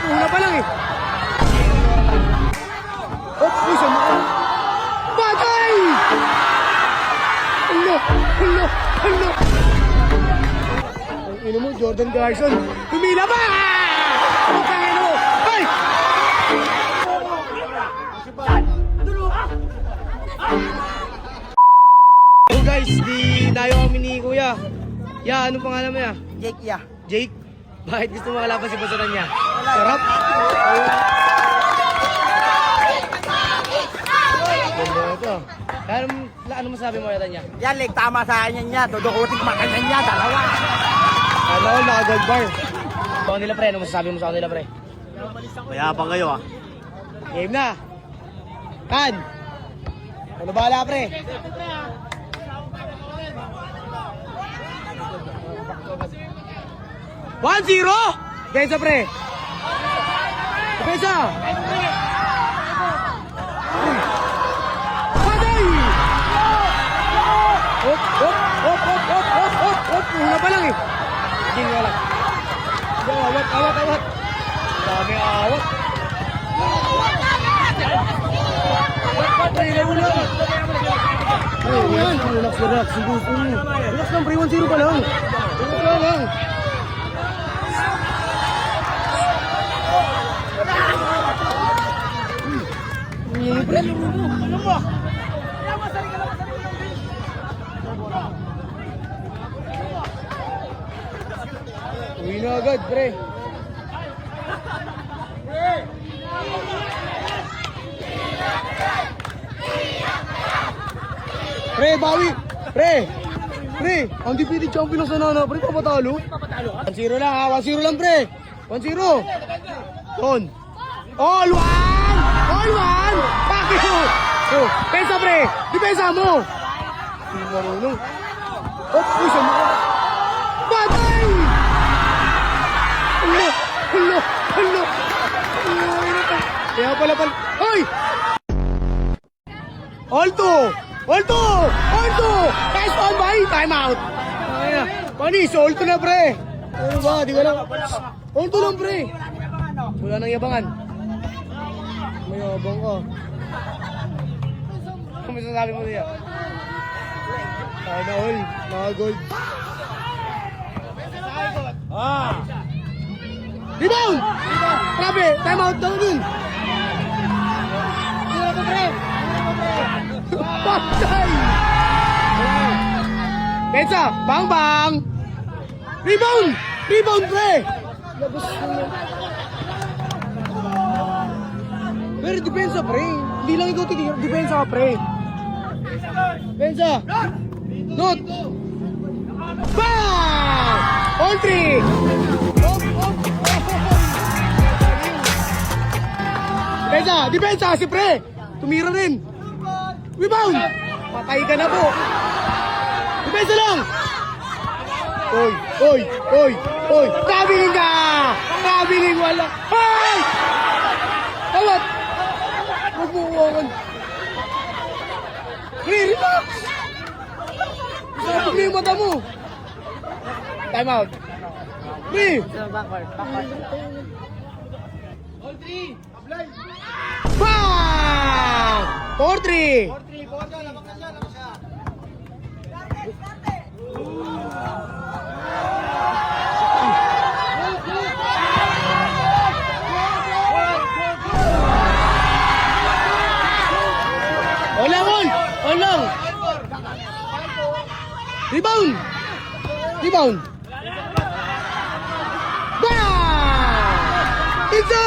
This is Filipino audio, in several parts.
Una pa lang eh. Oh, uy, sa mukha. Batay! Hello, hello, hello. Ang ino mo, Jordan Garson. Tumila ba? Putang ino mo. Ay! So guys, di dayo kami ni Kuya. Ya, anong pangalan mo ya? Jake, ya. Jake? Bakit gusto mo kalaban si Basaran niya? Sarap? Ganda ito. Ano masabi mo yata niya? Yan, like, tama sa kanya niya. Dudukutin makanya niya, dalawa. Ano, naka-gold bar. Sa kanila pre, ano masasabi mo sa kanila pre? Mayabang kayo ah. Game na. Kan. Ano bahala pre? One zero. Pensa pre. Pensa. Patay. Hop, hop, hop, hop, hop, hop, hop, hop. Una pa lang eh. Hindi nga lang. Awat, awat, awat. Dami awat. Ay, wala. Ay, yan. Relax, relax. Relax lang, pre. 1-0 pa lang. Relax lang. Pre. Uwi na agad, pre. Pre, bawi! Pre! Pre! Undefeated champion lang sa nana, pre, papatalo? 1-0 lang ha, 1-0 lang pre! 1-0! Ton! All one! All one! Bakit yun? Oh, pensa pre! Depensa mo! Hindi marunong. Oh, uy, sa mukha! Batay! Hello! Hello! Hello! Kaya pala pala. Hoy! Alto! Alto! Alto! Nice one by! Time out! Panis, Alto na pre! Ano ba? Di ko lang. Alto lang pre! Wala nang yabangan. May yabang ka. Ano masasabi mo niya? Sana all. Naka-gold. Rebound! Grabe! Time out daw dun! Patay! Pensa! Bang bang! Rebound! Rebound pre! Labas mo. Pero depensa pre. Hindi lang ikaw titigil. Depensa ka pre. Pensa! Not! Bang! On 3! Depensa! Depensa si pre! Tumira rin! Rebound! Patay ka na po! Depensa lang! Oy! Oy! Oy! Oy! Kabiling ka! Kabiling wala! Ay! Tawat! Huwag mo uwangan! Pre, relax! Sabog na yung mata mo! Time out! Pre! Bang! 4-3! On lang! Rebound! Rebound! Bang! Pizza!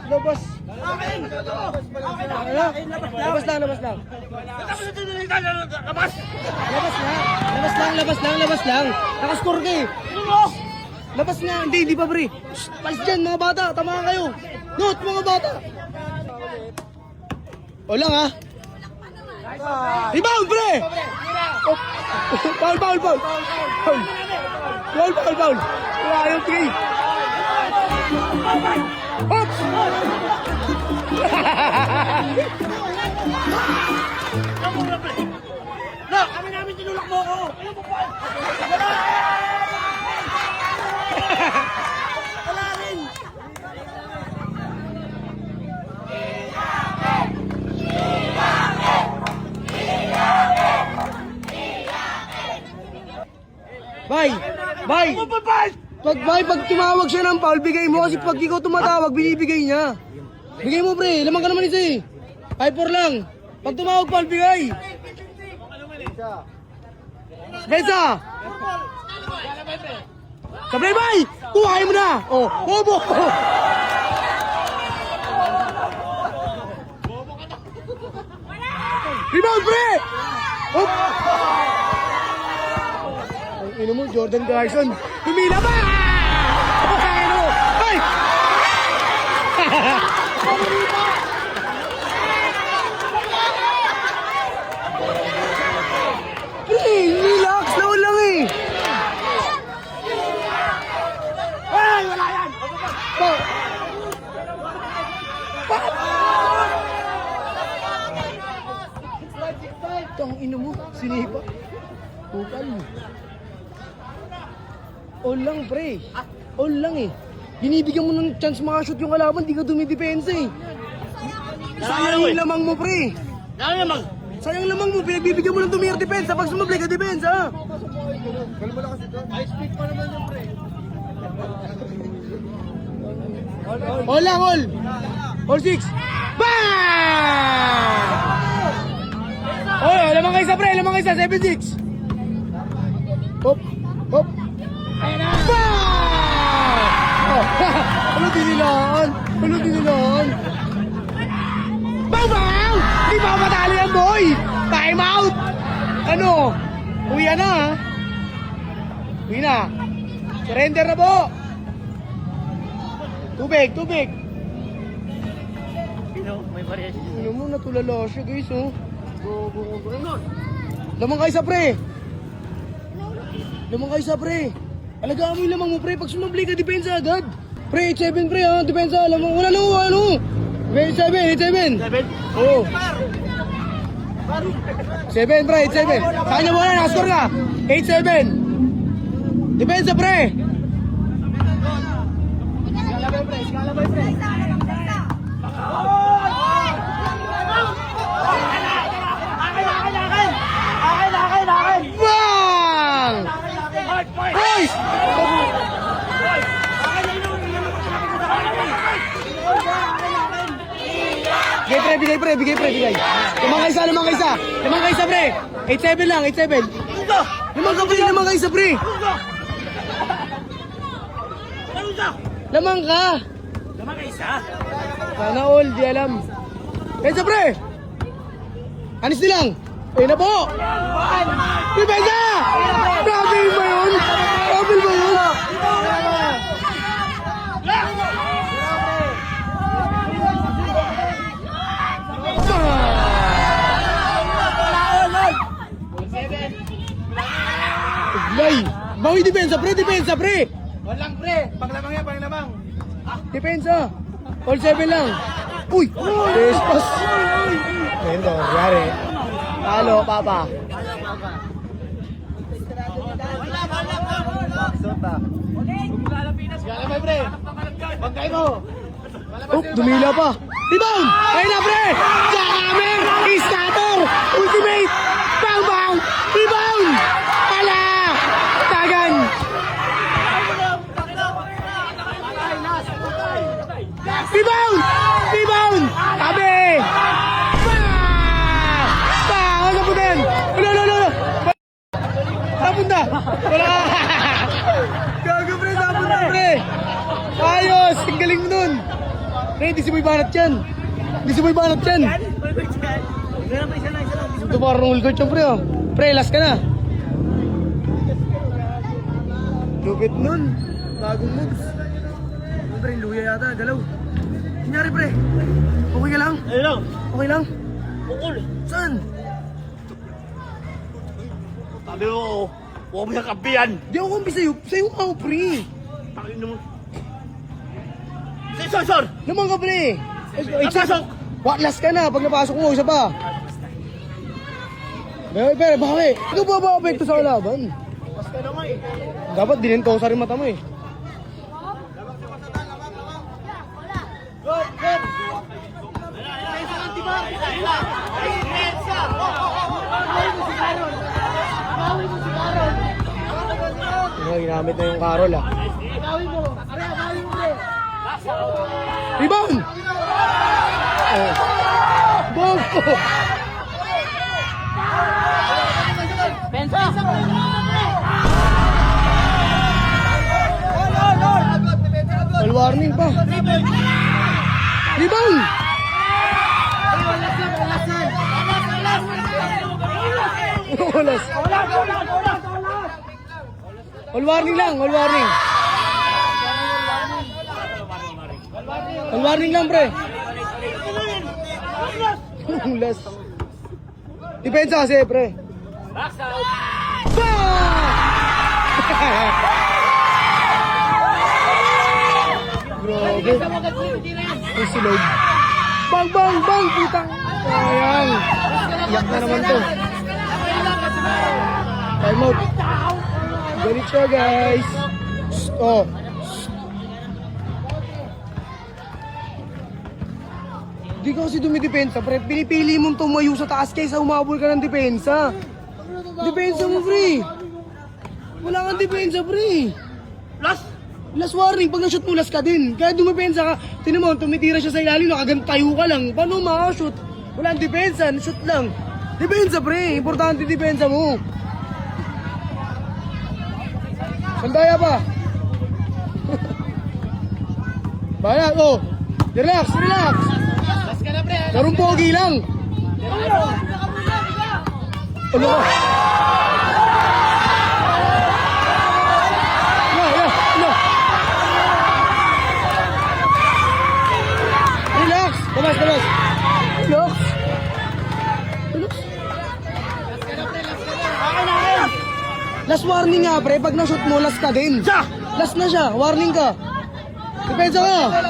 Labas! Labas lang, labas lang. Labas lang. Nakascore ka eh. Labas nga, hindi pa pre. Palis dyan mga bata, tama kayo. Note mga bata. O lang ha. Rebound pre! Oh. Foul. Wala yung 3. Oops! No, kami namin tinulak mo ako. Ano mo pa? Bay! Pag tumawag siya ng foul, bigay mo. Kasi pag ikaw tumatawag, binibigay niya. Bigay mo, pre. Lamang ka naman isa eh. 5-4 lang. Pag tumawag foul, bigay. Benza! Sablay, bay! Kuhain mo na! Oh, bobo! Rebound, pre! Oh! Ang ino mo, Jordan Garson. Humila ba? Ang ino mo. Ay! Pre, relax. Lawan lang eh. Ay, wala yan! Tang ino mo, sinipa. Bukal. All lang, pre. All lang eh. Binibigyan mo ng chance makashoot yung kalaban, di ka dumidepensa eh. Sayang yung lamang mo, pre. Ano naman? Sayang lamang mo, pinagbibigyan mo ng tumir depensa. Pag sumablay ka depensa. All lang, all. All 6. Bang! Oh, lamang kayo sa pre, lamang kayo sa 7-6. Hop, hop. Bang! Oh, ano dinilaan? Ano dinilaan? Bang, bang! Hindi pa matalo yan, boy! Time out! Ano? Uwi na, ha? Uwi na. Surrender na po. Tubig, tubig. May variation. Ano mo, natulala siya, guys, oh. Lamang kayo sa pre. Lamang kayo sa pre. Alagaan mo yung lamang mo, pre. Pag sumabli ka, depensa agad. Pre, 8-7, pre, ha? Depensa, lamang. Wala lang, ano? 8-7, 8-7. 7? Oo. 7, pre, 8-7. Sa kanya mo na, nakascore ka. 8-7. Depensa, pre. Bang! Boys! Bigay pre, bigay pre. Lamang kaisa, lamang kaisa. Lamang kaisa, pre. 8-7 lang, 8-7. Lamang ka, pre, lamang kaisa, pre. Lamang ka. Naman kayo isa? Sana all, di alam. Pensa, pre. Anis nilang. Ayun na po. Pensa! Grabe ba yun? Grabe ba yun? Uglay! Bawi depensa, pre! Depensa, pre! Walang pre! Panglamang yan, panglamang! Depensa! All 7 lang! Uy! Despas! Ayun to, yari. Talo, papa. Galamay pre! Bangkay mo! Oh, dumila pa. Rebound! Ayun na, pre! Jammer! Scatter! Ultimate! Bang, bang! Rebound! Pala! Tagan! Rebound! Rebound! Tabi! Bang! Bang! Ano po din? Ulo! Napunta! Wala! Gago, pre! Napunta, pre! Ayos! Ang galing mo nun! Pre, di si Boy Banat yan! Di si Boy Banat yan! Ito parang roll coach yan, pre, oh. Pre, last ka na! Lupit nun! Bagong moves! Ano, pre, luya yata, galaw! Nangyari, pre? Okay ka lang? Ayun lang! Okay lang? Bukol! Saan? Sabi mo, huwag mo yung kampiyan. Di ako kumpi sa'yo. Sa'yo ako, pre. Takin mo. Sir! Naman ka, pre. Napasok! Last ka na. Pag napasok mo, isa pa. Pero, bakit? Ito ba ba apekto sa kalaban? Basta naman eh! Dapat dininto sa rin mata mo eh. Good! Good! ginamit na yung Carol ah. Rebound! Oh. Boom! Pensa! All warning pa. Rebound! Olas. All warning lang, all warning. All warning lang, pre. Olas. Depensa kasi, pre. Grabe. Ang silog. Bang, bang, bang, putang. Sayang. Iyak na naman to. Time out. Galit siya, guys. Oh. Di ka kasi dumidepensa, pre. Pinipili mong tumayo sa taas kaysa umabol ka ng depensa. Depensa mo, pre. Wala kang depensa, pre. Last warning, pag na-shoot mo, last ka din. Kaya dumipensa ka, tinan mo, tumitira siya sa ilalim, nakagantayo ka lang. Paano makashoot? Wala ang depensa, shoot lang. Depensa, pre. Importante depensa mo. Sandaya pa. Bayan, oh. Relax, relax. Larong pogi lang. Ano ka? Relax! Relax! Relax! Relax! Last warning nga, pre. Pag na-shoot mo, last ka din. Last na siya. Warning ka. Depensa ka.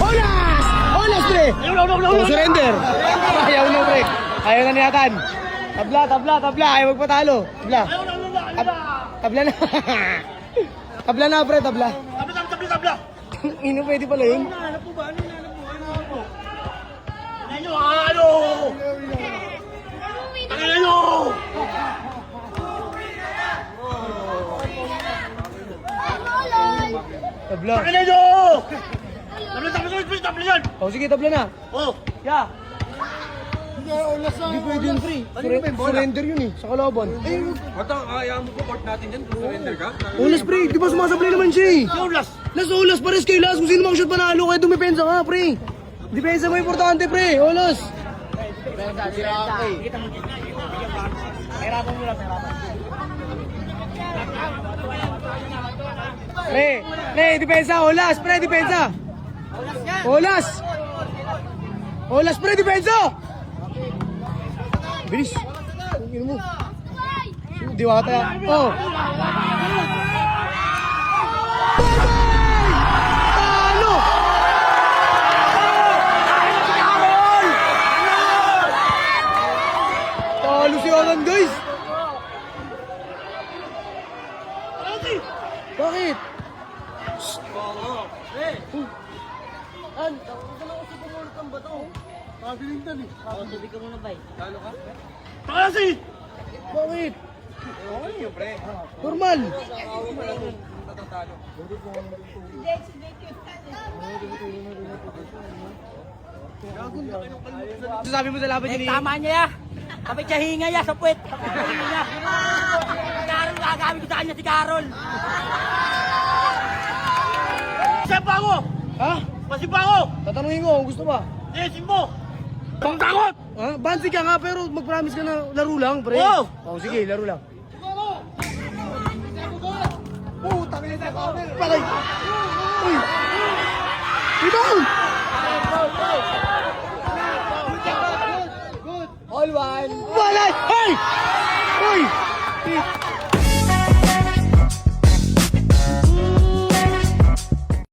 Olas! Olas, pre! Oh, surrender. Ayaw na, pre. Ayaw na niyatan. Tabla, tabla, tabla. Ayaw magpatalo. Tabla. Tabla na. Tabla na, pre. Tabla. Tabla! Ino, pwede pala yun. Ano? Ano? Tabla. Ano? Tabla yan! Oh, sige, tabla na. Oh! Yeah. Hindi pwede yun, pre. Surrender yun eh, sa kalaban. Ayaw mo po court natin yan kung surrender ka? Olas, pre. Di ba sumasablay naman siya eh? Yung last! Las olas, pares kayo las. Kung sino makashoot panalo, kaya dumipensa ka, pre. Depensa mo importante, pre. Olas. Pre, depensa. Olas, pre, depensa. Olas. Olas, pre, depensa. Bilis. Tingin mo. Diwata. Oh. Talo! Talo si Alan, guys. Bakit? Pakasi! Bakit? Normal. Sabi mo sa laban Eh, niya tama niya ya. Kapit siya hinga ya sa puwet. Hinga niya. Carol, gagamit ko sa kanya si Carol. Siapa ako? Ha? Masih pa ako? Tatanungin ko kung gusto ba? Desin mo! Pang takot! Ha? Bansi ka nga pero mag-promise ka na laro lang, pre. Oo. Oh, sige, laro lang. Patay! Uy! Rebound! All one! Walay! Hey! Uy!